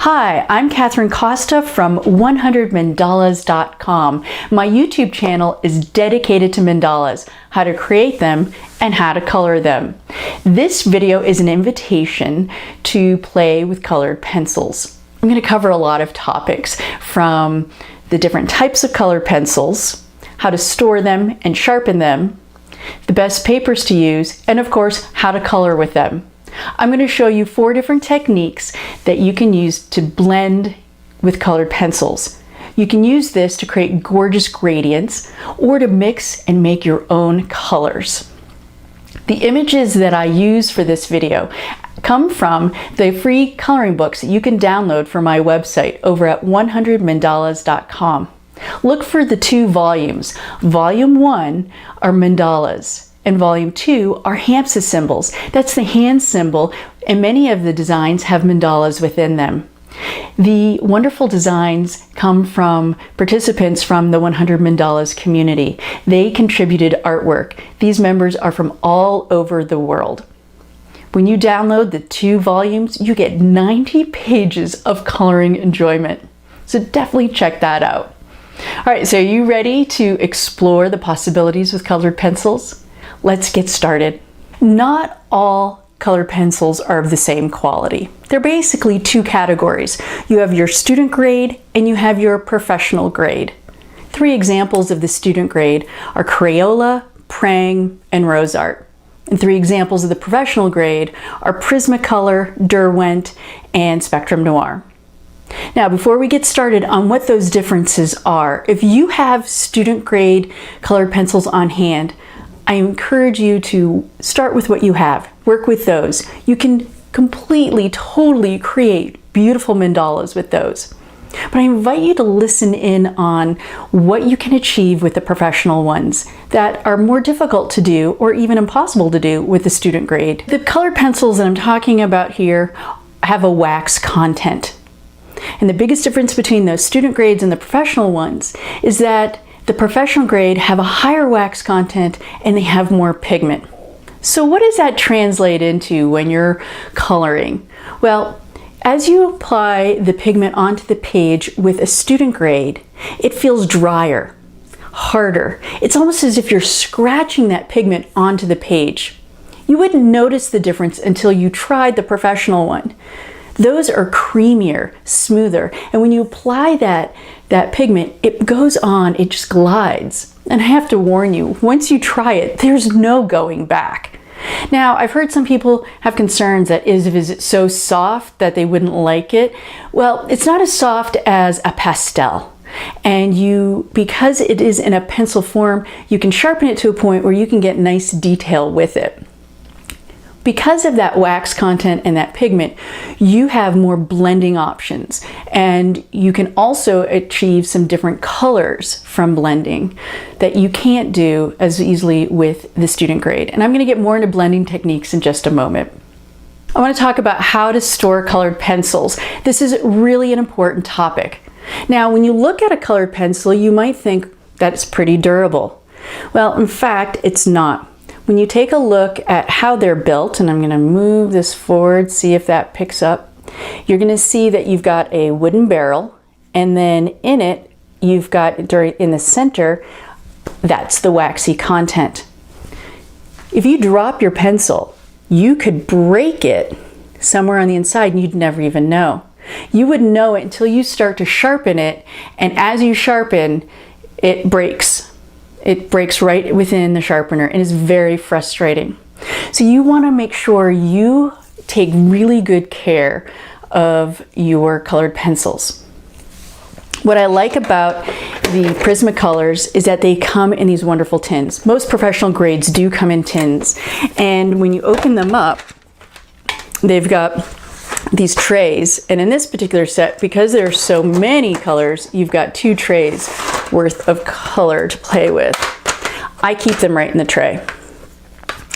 Hi, I'm Catherine Costa from 100mandalas.com. My YouTube channel is dedicated to mandalas, how to create them, and how to color them. This video is an invitation to play with colored pencils. I'm going to cover a lot of topics, from the different types of colored pencils, how to store them and sharpen them, the best papers to use, and of course, how to color with them. I'm going to show you 4 different techniques that you can use to blend with colored pencils. You can use this to create gorgeous gradients or to mix and make your own colors. The images that I use for this video come from the free coloring books that you can download from my website over at 100mandalas.com. Look for the 2 volumes. Volume 1 are mandalas, and volume 2 are Hamsa symbols. That's the hand symbol, and many of the designs have mandalas within them. The wonderful designs come from participants from the 100 Mandalas community. They contributed artwork. These members are from all over the world. When you download the 2 volumes, you get 90 pages of coloring enjoyment. So definitely check that out. All right, so are you ready to explore the possibilities with colored pencils? Let's get started. Not all colored pencils are of the same quality. They're basically 2 categories. You have your student grade and you have your professional grade. 3 examples of the student grade are Crayola, Prang, and Rose Art. And 3 examples of the professional grade are Prismacolor, Derwent, and Spectrum Noir. Now, before we get started on what those differences are, if you have student grade colored pencils on hand, I encourage you to start with what you have. Work with those. You can completely, totally create beautiful mandalas with those. But I invite you to listen in on what you can achieve with the professional ones that are more difficult to do or even impossible to do with the student grade. The colored pencils that I'm talking about here have a wax content. And the biggest difference between those student grades and the professional ones is that the professional grade have a higher wax content and they have more pigment. So what does that translate into when you're coloring? Well, as you apply the pigment onto the page with a student grade, it feels drier, harder. It's almost as if you're scratching that pigment onto the page. You wouldn't notice the difference until you tried the professional one. Those are creamier, smoother, and when you apply that pigment, it goes on, it just glides. And I have to warn you, once you try it, there's no going back. Now, I've heard some people have concerns that is it so soft that they wouldn't like it? Well, it's not as soft as a pastel. And because it is in a pencil form, you can sharpen it to a point where you can get nice detail with it. Because of that wax content and that pigment, you have more blending options, and you can also achieve some different colors from blending that you can't do as easily with the student grade. And I'm going to get more into blending techniques in just a moment. I want to talk about how to store colored pencils. This is really an important topic. Now, when you look at a colored pencil, you might think that it's pretty durable. Well, in fact, it's not. When you take a look at how they're built, and I'm going to move this forward, see if that picks up, you're going to see that you've got a wooden barrel, and then in it, you've got, in the center, that's the waxy content. If you drop your pencil, you could break it somewhere on the inside and you'd never even know. You wouldn't know it until you start to sharpen it, and as you sharpen, it breaks. It breaks right within the sharpener and is very frustrating. So you want to make sure you take really good care of your colored pencils. What I like about the Prismacolors is that they come in these wonderful tins. Most professional grades do come in tins. And when you open them up, they've got these trays. And in this particular set, because there are so many colors, you've got 2 trays worth of color to play with. I keep them right in the tray.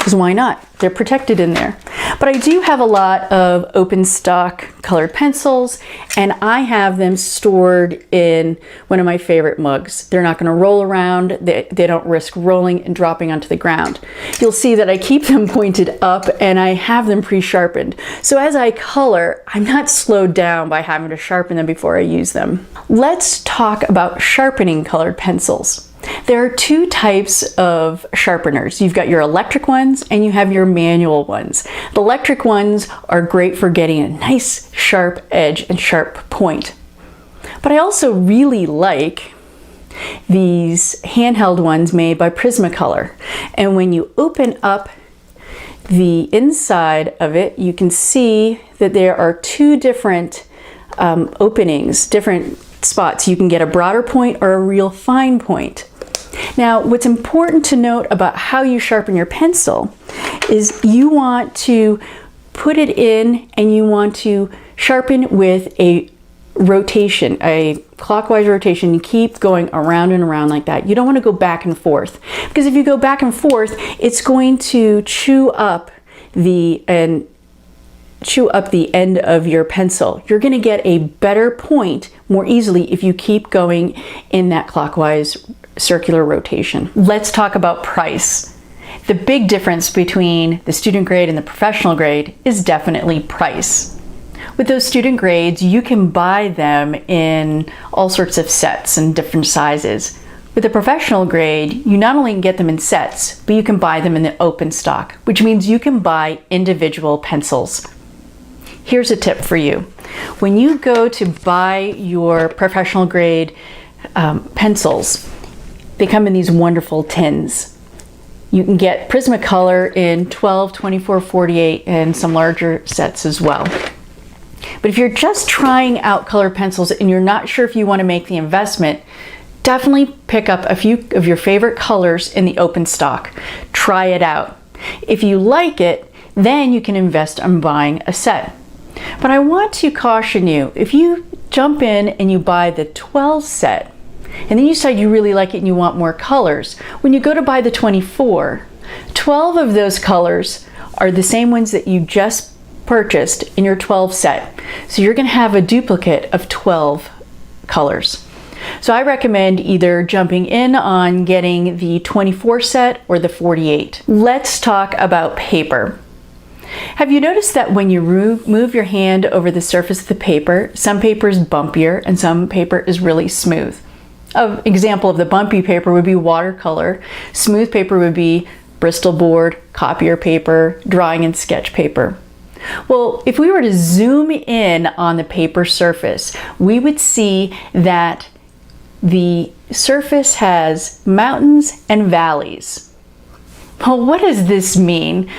because why not? They're protected in there. But I do have a lot of open stock colored pencils, and I have them stored in one of my favorite mugs. They're not going to roll around. They don't risk rolling and dropping onto the ground. You'll see that I keep them pointed up and I have them pre-sharpened. So as I color, I'm not slowed down by having to sharpen them before I use them. Let's talk about sharpening colored pencils. There are two types of sharpeners. You've got your electric ones and you have your manual ones. The electric ones are great for getting a nice sharp edge and sharp point. But I also really like these handheld ones made by Prismacolor. And when you open up the inside of it, you can see that there are two different openings, different spots. You can get a broader point or a real fine point. Now, what's important to note about how you sharpen your pencil is you want to put it in and you want to sharpen with a rotation, a clockwise rotation. You keep going around and around like that. You don't want to go back and forth, because if you go back and forth, it's going to chew up the end of your pencil. You're going to get a better point more easily if you keep going in that clockwise circular rotation. Let's talk about price. The big difference between the student grade and the professional grade is definitely price. With those student grades, you can buy them in all sorts of sets and different sizes. With the professional grade, you not only can get them in sets, but you can buy them in the open stock, which means you can buy individual pencils. Here's a tip for you. When you go to buy your professional grade pencils, they come in these wonderful tins. You can get Prismacolor in 12, 24, 48, and some larger sets as well. But if you're just trying out colored pencils and you're not sure if you want to make the investment, definitely pick up a few of your favorite colors in the open stock. Try it out. If you like it, then you can invest in buying a set. But I want to caution you, if you jump in and you buy the 12 set, and then you decide you really like it and you want more colors, when you go to buy the 24, 12 of those colors are the same ones that you just purchased in your 12 set. So you're going to have a duplicate of 12 colors. So I recommend either jumping in on getting the 24 set or the 48. Let's talk about paper. Have you noticed that when you move your hand over the surface of the paper, some paper is bumpier and some paper is really smooth? An example of the bumpy paper would be watercolor. Smooth paper would be Bristol board, copier paper, drawing and sketch paper. Well, if we were to zoom in on the paper surface, we would see that the surface has mountains and valleys. Well, what does this mean?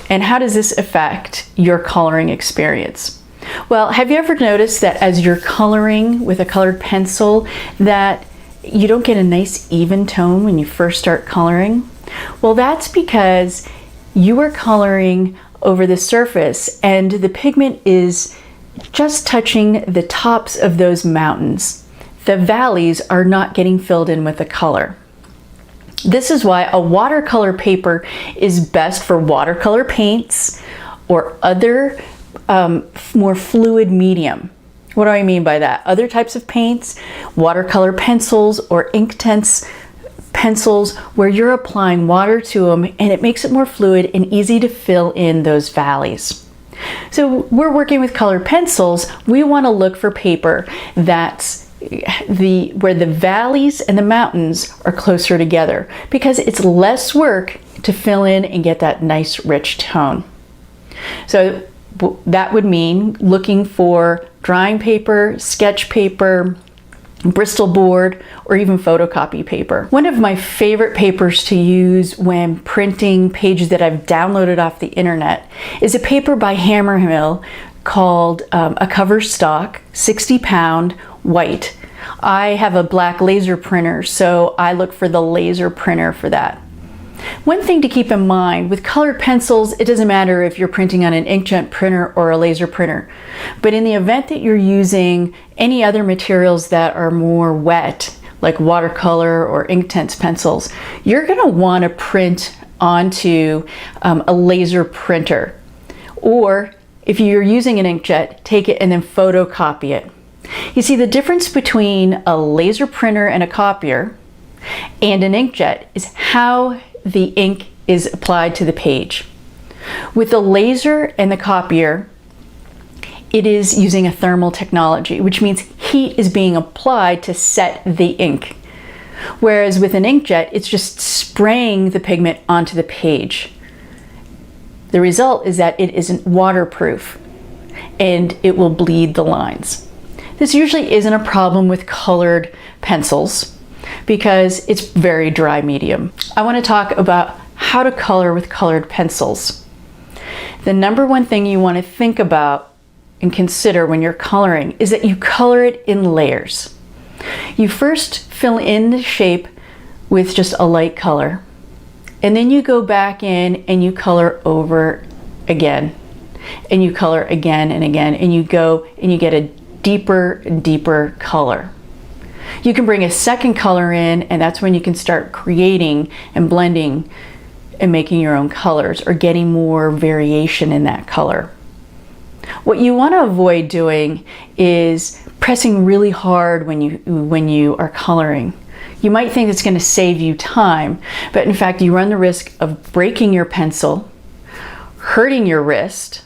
And how does this affect your coloring experience? Well, have you ever noticed that as you're coloring with a colored pencil that you don't get a nice even tone when you first start coloring? Well, that's because you are coloring over the surface and the pigment is just touching the tops of those mountains. The valleys are not getting filled in with the color. This is why a watercolor paper is best for watercolor paints or other more fluid medium. What do I mean by that? Other types of paints, watercolor pencils or Inktense pencils where you're applying water to them and it makes it more fluid and easy to fill in those valleys. So we're working with colored pencils. We want to look for paper that's where the valleys and the mountains are closer together, because it's less work to fill in and get that nice rich tone. So that would mean looking for drawing paper, sketch paper, Bristol board, or even photocopy paper. One of my favorite papers to use when printing pages that I've downloaded off the internet is a paper by Hammermill called a cover stock, 60-pound, white. I have a black laser printer, so I look for the laser printer for that. One thing to keep in mind, with colored pencils, it doesn't matter if you're printing on an inkjet printer or a laser printer. But in the event that you're using any other materials that are more wet, like watercolor or Inktense pencils, you're going to want to print onto a laser printer. Or if you're using an inkjet, take it and then photocopy it. You see, the difference between a laser printer and a copier and an inkjet is how the ink is applied to the page. With the laser and the copier, it is using a thermal technology, which means heat is being applied to set the ink. Whereas with an inkjet, it's just spraying the pigment onto the page. The result is that it isn't waterproof and it will bleed the lines. This usually isn't a problem with colored pencils because it's very dry medium. I want to talk about how to color with colored pencils. The number one thing you want to think about and consider when you're coloring is that you color it in layers. You first fill in the shape with just a light color, and then you go back in and you color over again, and you color again and again, and you go and you get a deeper and deeper color. You can bring a second color in, and that's when you can start creating and blending and making your own colors or getting more variation in that color. What you want to avoid doing is pressing really hard when you are coloring. You might think it's going to save you time, but in fact you run the risk of breaking your pencil, hurting your wrist.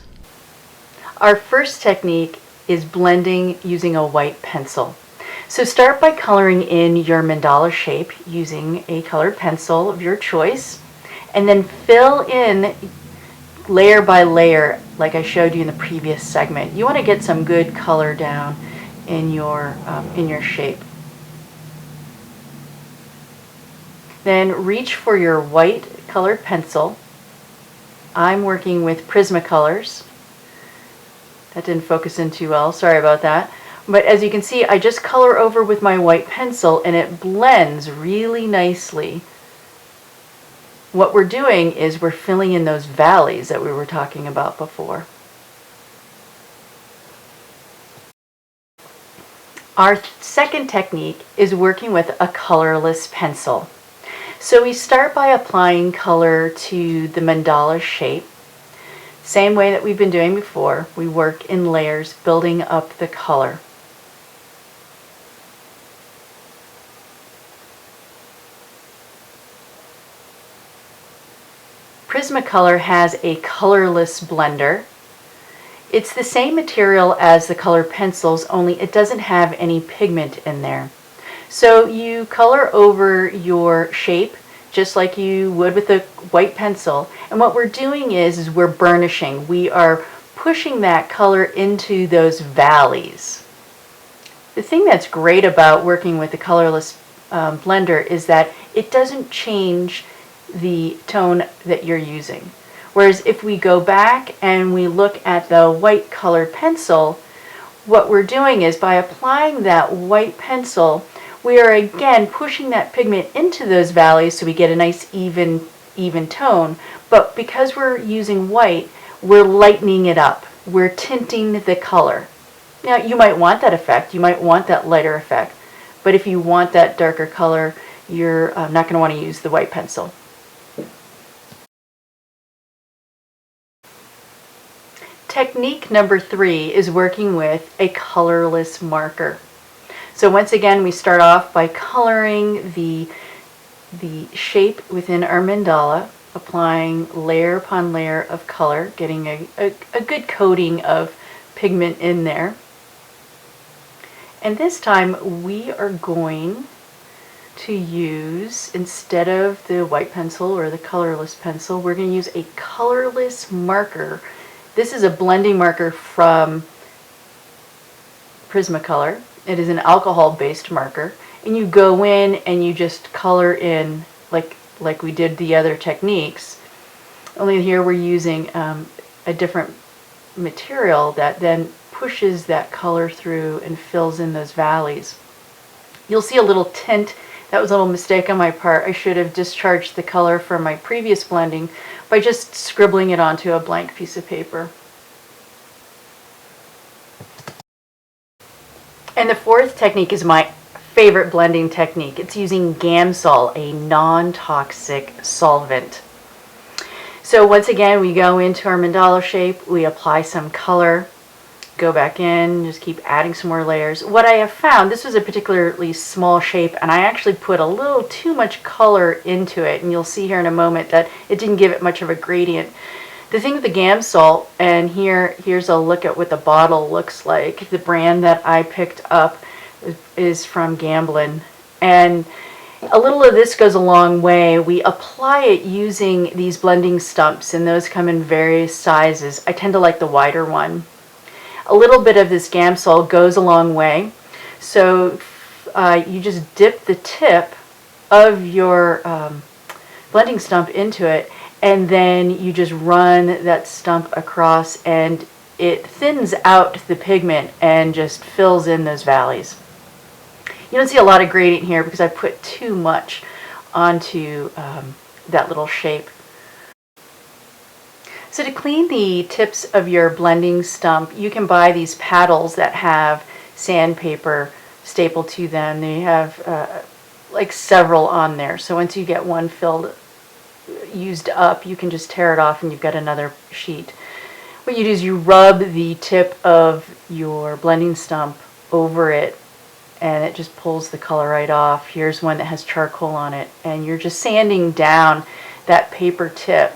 Our first technique is blending using a white pencil. So start by coloring in your mandala shape using a colored pencil of your choice, and then fill in layer by layer like I showed you in the previous segment. You want to get some good color down in your shape. Then reach for your white colored pencil. I'm working with Prismacolors. That didn't focus in too well, sorry about that. But as you can see, I just color over with my white pencil and it blends really nicely. What we're doing is we're filling in those valleys that we were talking about before. Our second technique is working with a colorless pencil. So we start by applying color to the mandala shape. Same way that we've been doing before, we work in layers, building up the color. Prismacolor has a colorless blender. It's the same material as the colored pencils, only it doesn't have any pigment in there. So you color over your shape just like you would with a white pencil. And what we're doing is we're burnishing. We are pushing that color into those valleys. The thing that's great about working with the colorless blender is that it doesn't change the tone that you're using. Whereas if we go back and we look at the white colored pencil, what we're doing is by applying that white pencil, we are again pushing that pigment into those valleys so we get a nice even tone. But because we're using white, we're lightening it up. We're tinting the color. Now you might want that effect, you might want that lighter effect, but if you want that darker color, you're not going to want to use the white pencil. Technique number 3 is working with a colorless marker. So once again, we start off by coloring the shape within our mandala, applying layer upon layer of color, getting a good coating of pigment in there. And this time we are going to use, instead of the white pencil or the colorless pencil, we're going to use a colorless marker. This is a blending marker from Prismacolor. It is an alcohol-based marker, and you go in and you just color in like we did the other techniques. Only here we're using a different material that then pushes that color through and fills in those valleys. You'll see a little tint. That was a little mistake on my part. I should have discharged the color from my previous blending by just scribbling it onto a blank piece of paper. And the fourth technique is my favorite blending technique. It's using Gamsol, a non-toxic solvent. So once again, we go into our mandala shape, we apply some color, go back in, just keep adding some more layers. What I have found, this was a particularly small shape, and I actually put a little too much color into it, and you'll see here in a moment that it didn't give it much of a gradient. The thing with the Gamsol, and here's a look at what the bottle looks like. The brand that I picked up is from Gamblin, and a little of this goes a long way. We apply it using these blending stumps, and those come in various sizes. I tend to like the wider one. A little bit of this Gamsol goes a long way. So you just dip the tip of your blending stump into it, and then you just run that stump across, and it thins out the pigment and just fills in those valleys. You don't see a lot of gradient here because I put too much onto that little shape. So to clean the tips of your blending stump, you can buy these paddles that have sandpaper stapled to them. They have like several on there. So once you get one used up, you can just tear it off and you've got another sheet. What you do is you rub the tip of your blending stump over it, and it just pulls the color right off. Here's one that has charcoal on it, and you're just sanding down that paper tip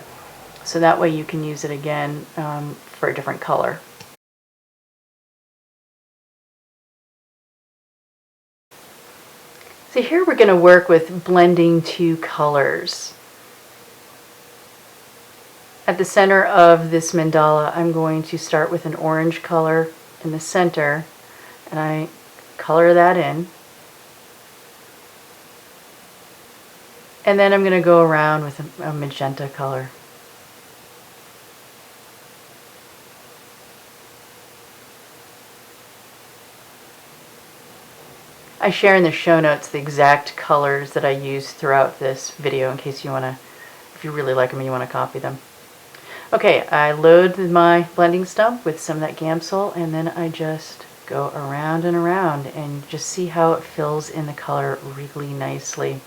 so that way you can use it again for a different color. So here we're going to work with blending two colors. At the center of this mandala, I'm going to start with an orange color in the center, and I color that in. And then I'm going to go around with a magenta color. I share in the show notes the exact colors that I use throughout this video in case you want to, if you really like them and you want to copy them. Okay, I load my blending stump with some of that Gamsol, and then I just go around and around and just see how it fills in the color really nicely.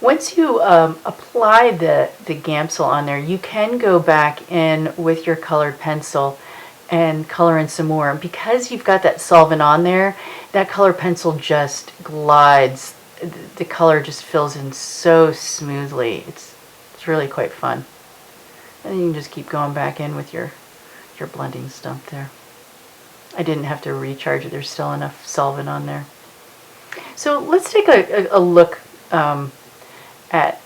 Once you apply the Gamsol on there, you can go back in with your colored pencil and color in some more. Because you've got that solvent on there, that color pencil just glides. The color just fills in so smoothly. It's really quite fun. And you can just keep going back in with your blending stump there. I didn't have to recharge it. There's still enough solvent on there. So let's take a look at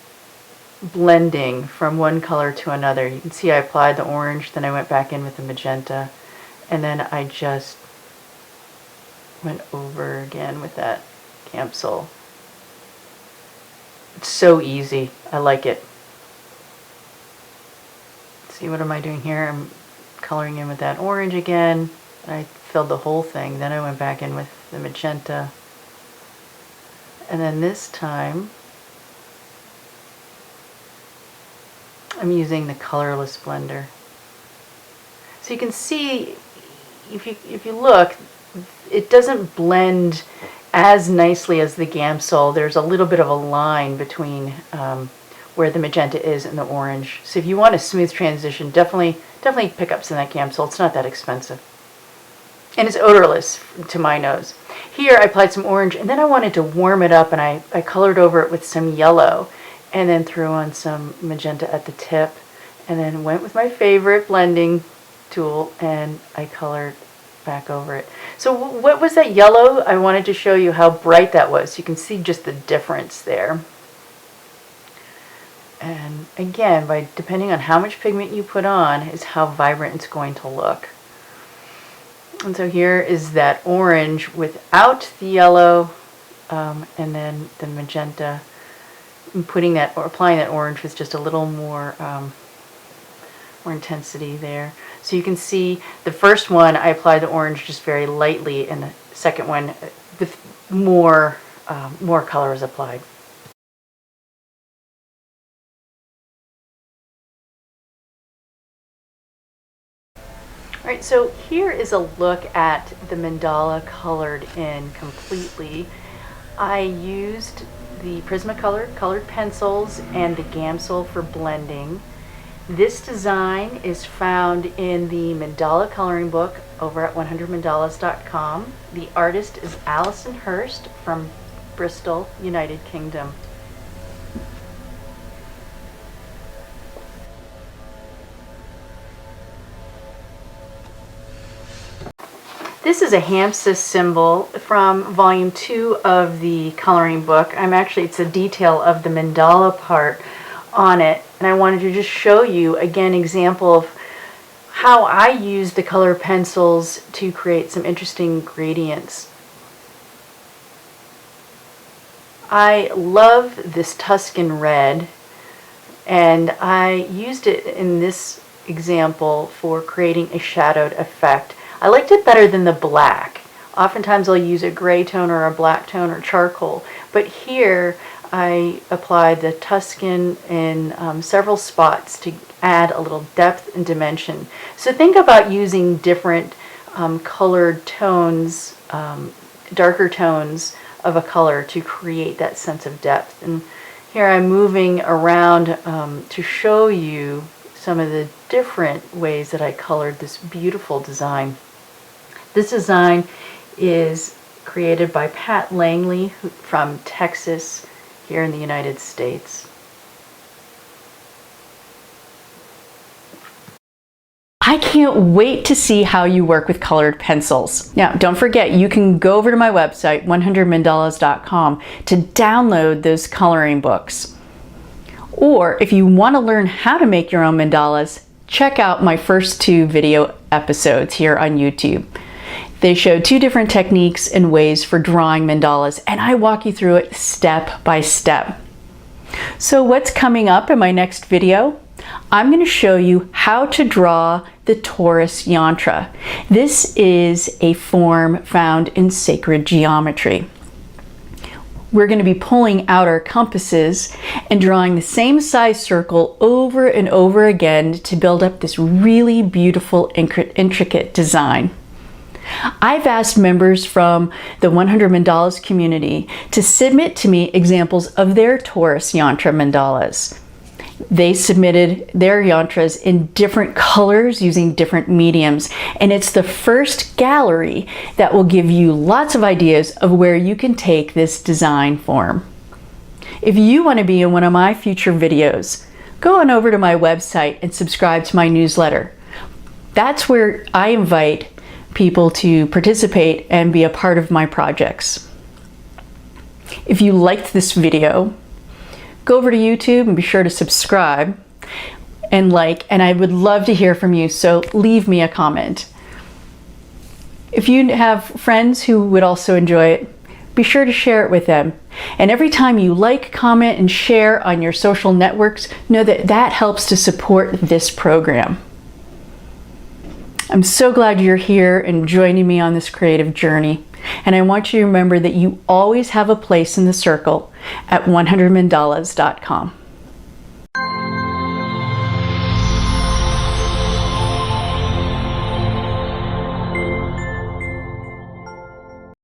blending from one color to another. You can see I applied the orange, then I went back in with the magenta, and then I just went over again with that Gamsol. It's so easy. I like it. See, what am I doing here? I'm coloring in with that orange again. I filled the whole thing. Then I went back in with the magenta. And then this time, I'm using the colorless blender. So you can see, if you look, it doesn't blend as nicely as the Gamsol. There's a little bit of a line between where the magenta is and the orange. So if you want a smooth transition, definitely pick up some of that Gamsol. It's not that expensive. And it's odorless to my nose. Here I applied some orange, and then I wanted to warm it up, and I colored over it with some yellow, and then threw on some magenta at the tip, and then went with my favorite blending tool, and I colored back over it. So what was that yellow? I wanted to show you how bright that was. You can see just the difference there. And again, depending on how much pigment you put on is how vibrant it's going to look. And so here is that orange without the yellow, and then the magenta. I'm putting that, or applying that orange with just a little more intensity there. So you can see the first one I applied the orange just very lightly, and the second one with more color is applied. Alright, so here is a look at the mandala colored in completely. I used the Prismacolor colored pencils and the Gamsol for blending. This design is found in the Mandala coloring book over at 100mandalas.com. The artist is Alison Hurst from Bristol, United Kingdom. This is a hamster symbol from volume 2 of the coloring book. It's a detail of the mandala part on it, and I wanted to just show you again an example of how I use the color pencils to create some interesting gradients. I love this Tuscan red, and I used it in this example for creating a shadowed effect. I liked it better than the black. Oftentimes I'll use a gray tone or a black tone or charcoal, but here I applied the Tuscan in several spots to add a little depth and dimension. So think about using different colored tones, darker tones of a color to create that sense of depth. And here I'm moving around to show you some of the different ways that I colored this beautiful design. This design is created by Pat Langley from Texas here in the United States. I can't wait to see how you work with colored pencils. Now, don't forget, you can go over to my website, 100mandalas.com, to download those coloring books. Or if you want to learn how to make your own mandalas, check out my first 2 video episodes here on YouTube. They show 2 different techniques and ways for drawing mandalas, and I walk you through it step by step. So what's coming up in my next video? I'm going to show you how to draw the torus yantra. This is a form found in sacred geometry. We're going to be pulling out our compasses and drawing the same size circle over and over again to build up this really beautiful, intricate design. I've asked members from the 100 Mandalas community to submit to me examples of their torus yantra mandalas. They submitted their yantras in different colors using different mediums, and it's the first gallery that will give you lots of ideas of where you can take this design form. If you want to be in one of my future videos, go on over to my website and subscribe to my newsletter. That's where I invite people to participate and be a part of my projects. If you liked this video, go over to YouTube and be sure to subscribe and like, and I would love to hear from you, so leave me a comment. If you have friends who would also enjoy it, be sure to share it with them. And every time you like, comment, and share on your social networks, know that that helps to support this program. I'm so glad you're here and joining me on this creative journey. And I want you to remember that you always have a place in the circle at 100mandalas.com.